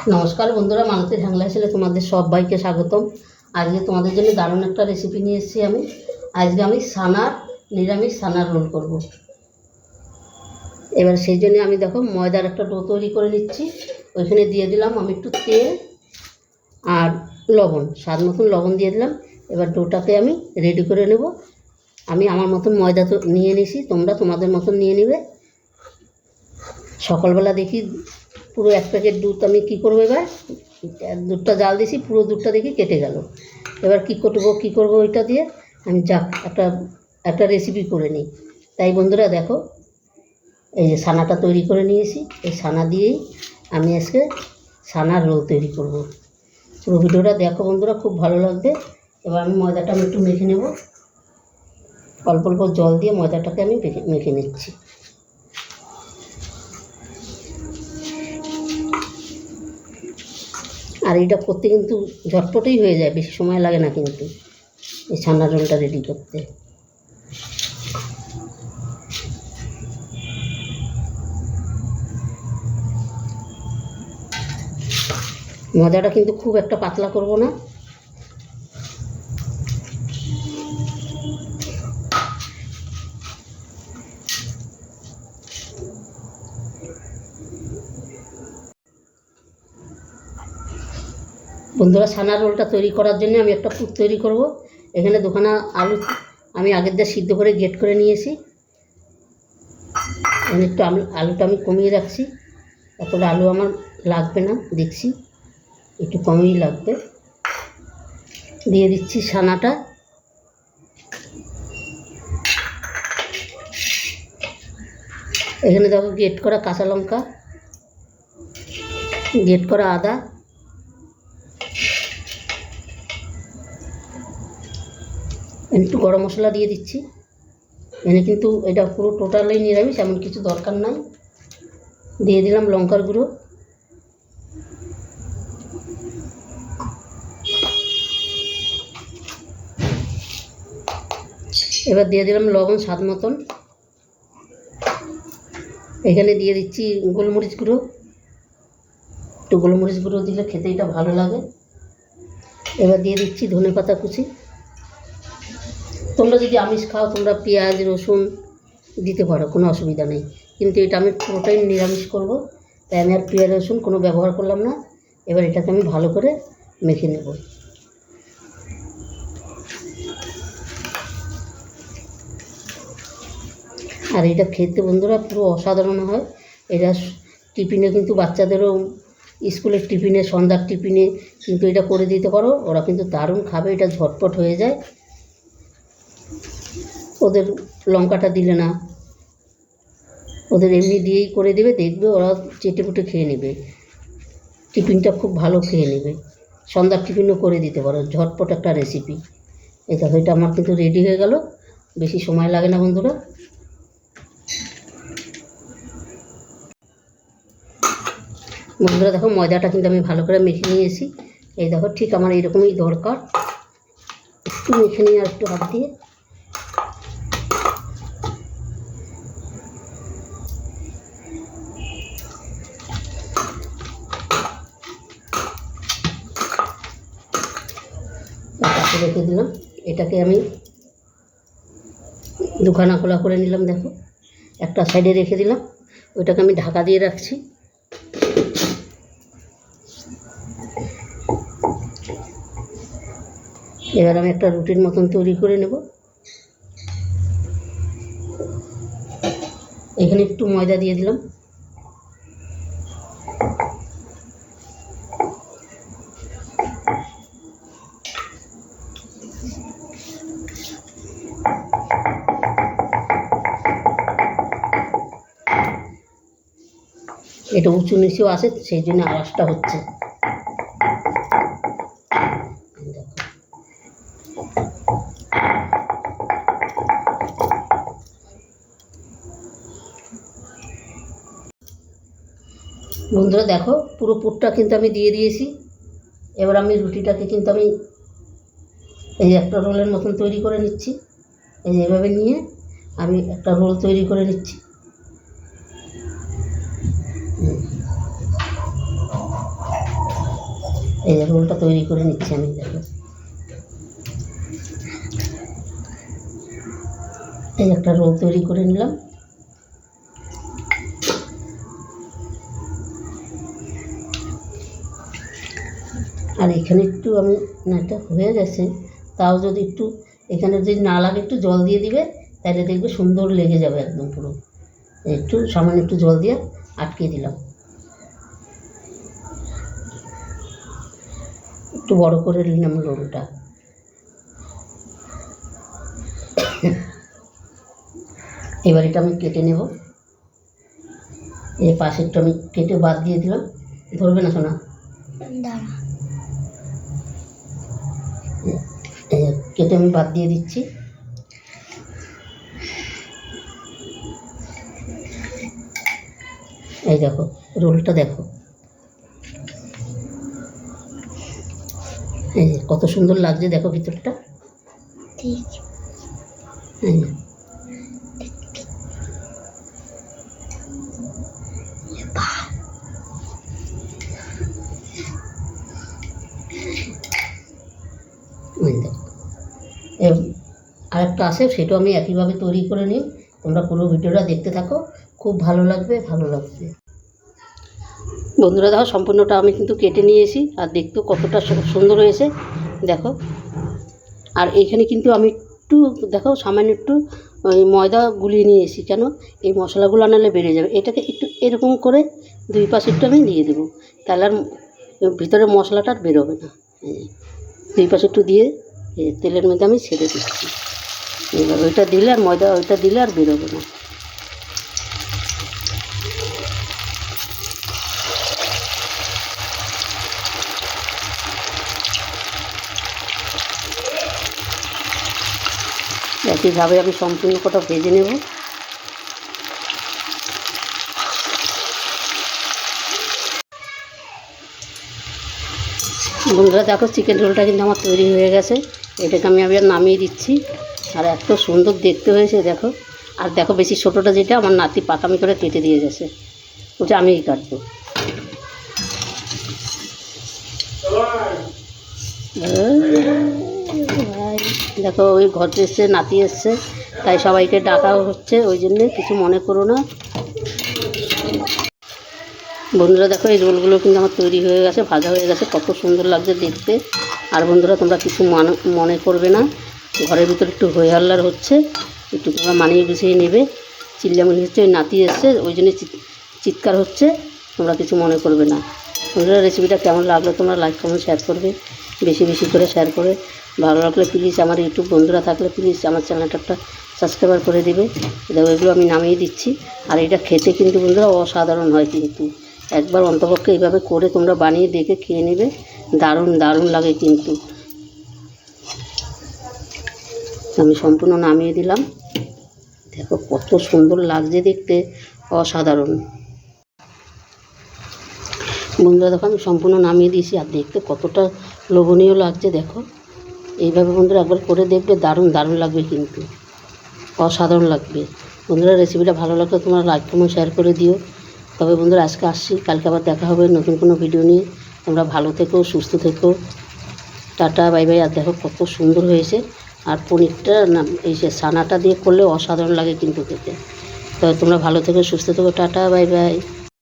নমস্কার বন্ধুরা, মালতীর হ্যাংলা ছেলে তোমাদের সবাইকে স্বাগতম। আজকে তোমাদের জন্য দারুণ একটা রেসিপি নিয়ে এসেছি। আজকে আমি নিরামিষ ছানার রোল করব। এবার সেই জন্য আমি দেখো ময়দার একটা ডো তৈরি করে নিচ্ছি। ওইখানে দিয়ে দিলাম আমি একটু তেল আর লবণ, স্বাদ মতন লবণ দিয়ে দিলাম। এবার ডোটাকে আমি রেডি করে নেব। আমি আমার মতন ময়দা তো নিয়ে নিছি, তোমরা তোমাদের মতন নিয়ে নেবে। সকালবেলা দেখি পুরো এক প্যাকেট দুধ আমি কী করবো, এবার দুধটা জাল দিয়েছি, পুরো দুধটা দেখি কেটে গেল। এবার কী করবো ওইটা দিয়ে আমি একটা রেসিপি করে নিই। তাই বন্ধুরা দেখো, এই যে ছানাটা তৈরি করে নিয়েছি, এই ছানা দিয়েই আমি আজকে ছানার রোল তৈরি করব। পুরো ভিডিওটা দেখো বন্ধুরা, খুব ভালো লাগবে। এবার আমি ময়দাটা একটু মেখে নেব। অল্প অল্প জল দিয়ে ময়দাটাকে আমি মেখে নিচ্ছি। আর এটা করতে কিন্তু ঝটপটেই হয়ে যায়, বেশি সময় লাগে না কিন্তু এই ছানার রোলটা রেডি করতে। ময়দাটা কিন্তু খুব একটা পাতলা করব না। বন্ধুরা, ছানার রোলটা তৈরি করার জন্য আমি একটা পুর তৈরি করব। এখানে দুখানা আলু আমি আগের দিয়ে সিদ্ধ করে গেট করে নিয়েছি। এখানে একটু আলুটা আমি কমিয়ে রাখছি, এতটা আলু আমার লাগবে না, দেখছি একটু কমই লাগবে। দিয়ে দিচ্ছি ছানাটা। এখানে দেখো গেট করা কাঁচা লঙ্কা, গেট করা আদা, একটু গরম মশলা দিয়ে দিচ্ছি। এখানে কিন্তু এটা পুরো টোটালি নিরামিষ, এমন কিছু দরকার নাই। দিয়ে দিলাম লঙ্কার গুঁড়ো। এবার দিয়ে দিলাম লবণ স্বাদ মতন। এখানে দিয়ে দিচ্ছি গোলমরিচ গুঁড়ো। একটু গোলমরিচ গুঁড়ো দিলে খেতে এটা ভালো লাগে। এবার দিয়ে দিচ্ছি ধনেপাতা কুচি। তোমরা যদি আমিষ খাও তোমরা পেঁয়াজ রসুন দিতে পারো, কোনো অসুবিধা নেই, কিন্তু এটা আমি পুরোটাই নিরামিষ করব, তাই আমি আর পেঁয়াজ রসুন কোনো ব্যবহার করলাম না। এবার এটাকে আমি ভালো করে মেখে নেব। আর এটা খেতে বন্ধুরা পুরো অসাধারণ হয়। এটা টিফিনে কিন্তু বাচ্চাদেরও স্কুলের টিফিনে, সন্ধ্যার টিফিনে কিন্তু এটা করে দিতে পারো, ওরা কিন্তু দারুণ খাবে। এটা ঝটপট হয়ে যায়, ওদের লঙ্কাটা দিলে না, ওদের এমনি দিয়েই করে দেবে, দেখবে ওরা চেটেপুটে খেয়ে নেবে, টিফিনটা খুব ভালো খেয়ে নেবে। সন্ধ্যার টিফিনও করে দিতে পারো, ঝটপট একটা রেসিপি। এটা আমার কিন্তু রেডি হয়ে গেল, বেশি সময় লাগে না বন্ধুরা। দেখো ময়দাটা কিন্তু আমি ভালো করে মেখে নিয়েছি। এই দেখো ঠিক আমার এইরকমই দরকার। একটু মেখে নিয়ে আর একটু হাত দিয়ে রেখে দিলাম। এটাকে আমি দুখানা খোলা করে নিলাম। দেখো একটা সাইডে রেখে দিলাম, ওইটাকে আমি ঢাকা দিয়ে রাখছি। এবার আমি একটা রুটির মতন তৈরি করে নেব। এখানে একটু ময়দা দিয়ে দিলাম। এটা উঁচু নিচেও আসে, সেই জন্য আওয়াজটা হচ্ছে। বন্ধুরা দেখো পুরো পুরটা কিন্তু আমি দিয়ে দিয়েছি। এবার আমি রুটিটাকে কিন্তু আমি এই একটা রোলের মতন তৈরি করে নিচ্ছি। এই যে এভাবে নিয়ে আমি একটা রোল তৈরি করে নিচ্ছি। এই যে রোলটা তৈরি করে নিচ্ছি আমি, দেখো এই একটা রোল তৈরি করে নিলাম। আর এখানে একটু আমি না, এটা হয়ে গেছে, তাও যদি একটু এখানে যদি না লাগে একটু জল দিয়ে দিবে, তাহলে দেখবে সুন্দর লেগে যাবে একদম পুরো। একটু সামান্য একটু জল দিয়ে আটকে দিলাম, একটু বড় করে নিলাম রোলটা। এবার এটা আমি কেটে নেব। এই পাশেরটা আমি কেটে বাদ দিয়ে দিলাম, ধরবে না শোনা। কেটে আমি বাদ দিয়ে দিচ্ছি। এই দেখো রোলটা দেখো, এই কত সুন্দর লাগছে দেখো ভিতরটা। আরেকটা আছে, সেটাও আমি একইভাবে তৈরি করে নিই। তোমরা পুরো ভিডিওটা দেখতে থাকো, খুব ভালো লাগবে। বন্ধুরা দেখো সম্পূর্ণটা আমি কিন্তু কেটে নিয়েছি, আর দেখতেও কতটা সুন্দর হয়েছে দেখো। আর এইখানে কিন্তু আমি একটু দেখো সামান্য একটু ওই ময়দা গুলিয়ে নিয়েছি, কেন এই মশলাগুলো আনালে বেড়ে যাবে। এটাকে একটু এরকম করে দুই পাশে একটু আমি দিয়ে দেবো, তাহলে আর ভিতরে মশলাটা আর বেরোবে না। দুই পাশে একটু দিয়ে তেলের মধ্যে আমি ছেড়ে দিচ্ছি। এবার ওইটা দিলে আর ময়দা ওইটা দিলে আর বেরোবে না। একইভাবে আমি সম্পূর্ণ কটা ভেজে নেব। বন্ধুরা দেখো চিকেন রোলটা কিন্তু আমার তৈরি হয়ে গেছে। এটাকে আমি আবার নামিয়ে দিচ্ছি। আর এত সুন্দর দেখতে হয়েছে দেখো। আর দেখো বেশি ছোটোটা যেটা আমার নাতি পাকামি করে কেটে দিয়ে গেছে, ওটা আমিই কাটবো। দেখো ওই ঘর এসছে, নাতি এসছে, তাই সবাইকে ডাকা হচ্ছে, ওই জন্যে কিছু মনে করো না। বন্ধুরা দেখো এই রোলগুলো কিন্তু আমার তৈরি হয়ে গেছে, ভাজা হয়ে গেছে, কত সুন্দর লাগছে দেখতে। আর বন্ধুরা তোমরা কিছু মনে করবে না, ঘরের ভিতরে একটু হই হাল্লার হচ্ছে, একটু তোমরা মানিয়ে গুছিয়ে নেবে। চিল্লামিল্লি হচ্ছে, ওই নাতি এসছে ওই জন্যে চিৎকার হচ্ছে, তোমরা কিছু মনে করবে না। বন্ধুরা রেসিপিটা কেমন লাগলো তোমরা লাইক কমেন্ট শেয়ার করবে, বেশি বেশি করে শেয়ার করে। ভালো লাগলে প্লিজ আমার ইউটিউব বন্ধুরা থাকলে প্লিজ আমার চ্যানেলটা একটা সাবস্ক্রাইবার করে দেবে। দেখো এগুলো আমি নামিয়ে দিচ্ছি। আর এটা খেতে কিন্তু বন্ধুরা অসাধারণ হয়, কিন্তু একবার অন্তপক্ষে এইভাবে করে তোমরা বানিয়ে দেখে খেয়ে নেবে, দারুণ দারুণ লাগে কিন্তু। আমি সম্পূর্ণ নামিয়ে দিলাম, দেখো কত সুন্দর লাগছে দেখতে, অসাধারণ। বন্ধুরা দেখো আমি সম্পূর্ণ নামিয়ে দিয়েছি, আর দেখতে কতটা লোভনীয় লাগছে দেখো। এইভাবে বন্ধুরা একবার করে দেখবে, দারুণ দারুণ লাগবে কিন্তু, অসাধারণ লাগবে। বন্ধুরা রেসিপিটা ভালো লাগলে তোমরা লাইক কমেন্ট শেয়ার করে দিও। তবে বন্ধুরা আজকে আসছি, কালকে আবার দেখা হবে নতুন কোনো ভিডিও নিয়ে। তোমরা ভালো থেকো, সুস্থ থেকো, টাটা বাই বাই। আর দেখো কত সুন্দর হয়েছে। আর পনিরটা না এই যে ছানাটা দিয়ে করলে অসাধারণ লাগে কিন্তু খেতে। তবে তোমরা ভালো থেকো, সুস্থ থেকো, টাটা বাই বাই।